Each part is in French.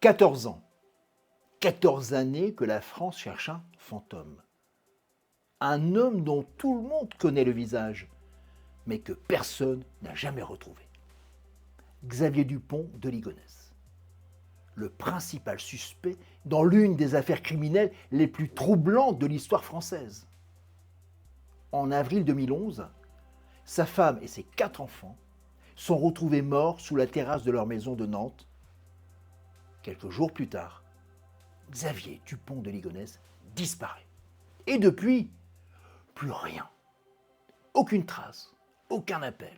14 ans. 14 années que la France cherche un fantôme. Un homme dont tout le monde connaît le visage, mais que personne n'a jamais retrouvé. Xavier Dupont de Ligonnès. Le principal suspect dans l'une des affaires criminelles les plus troublantes de l'histoire française. En avril 2011, sa femme et ses 4 enfants sont retrouvés morts sous la terrasse de leur maison de Nantes. Quelques jours plus tard, Xavier Dupont de Ligonnès disparaît. Et depuis, plus rien. Aucune trace, aucun appel,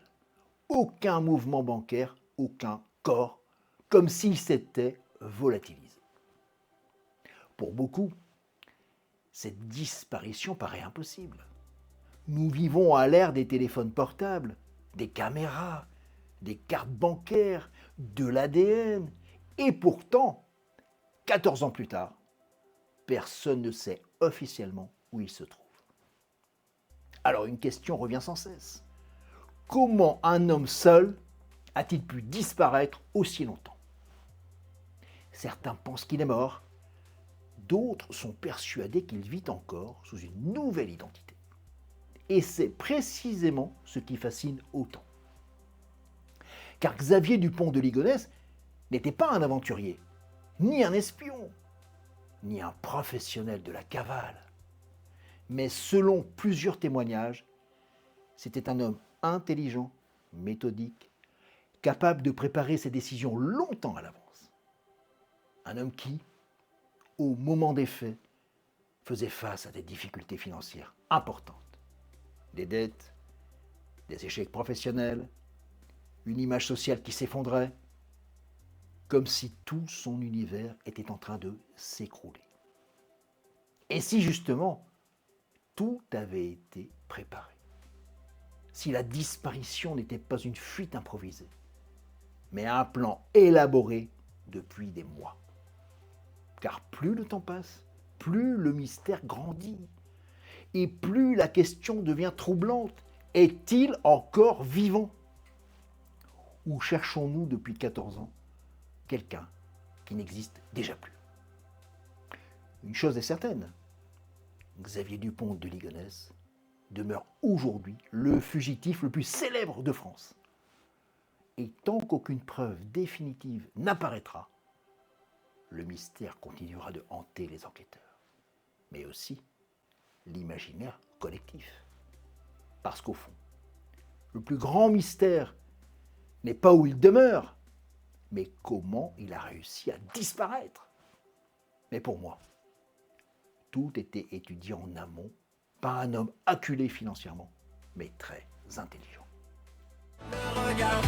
aucun mouvement bancaire, aucun corps, comme s'il s'était volatilisé. Pour beaucoup, cette disparition paraît impossible. Nous vivons à l'ère des téléphones portables, des caméras, des cartes bancaires, de l'ADN, et pourtant, 14 ans plus tard, personne ne sait officiellement où il se trouve. Alors une question revient sans cesse. Comment un homme seul a-t-il pu disparaître aussi longtemps? Certains pensent qu'il est mort, d'autres sont persuadés qu'il vit encore sous une nouvelle identité. Et c'est précisément ce qui fascine autant. Car Xavier Dupont de Ligonnès n'était pas un aventurier, ni un espion, ni un professionnel de la cavale. Mais selon plusieurs témoignages, c'était un homme intelligent, méthodique, capable de préparer ses décisions longtemps à l'avance. Un homme qui, au moment des faits, faisait face à des difficultés financières importantes. Des dettes, des échecs professionnels, une image sociale qui s'effondrait, comme si tout son univers était en train de s'écrouler. Et si justement, tout avait été préparé. Si la disparition n'était pas une fuite improvisée, mais un plan élaboré depuis des mois. Car plus le temps passe, plus le mystère grandit. Et plus la question devient troublante. Est-il encore vivant? Ou cherchons-nous depuis 14 ans quelqu'un qui n'existe déjà plus? Une chose est certaine, Xavier Dupont de Ligonnès demeure aujourd'hui le fugitif le plus célèbre de France. Et tant qu'aucune preuve définitive n'apparaîtra, le mystère continuera de hanter les enquêteurs, mais aussi l'imaginaire collectif. Parce qu'au fond, le plus grand mystère n'est pas où il demeure, mais comment il a réussi à disparaître. Mais pour moi, tout était étudié en amont par un homme acculé financièrement, mais très intelligent. Regarde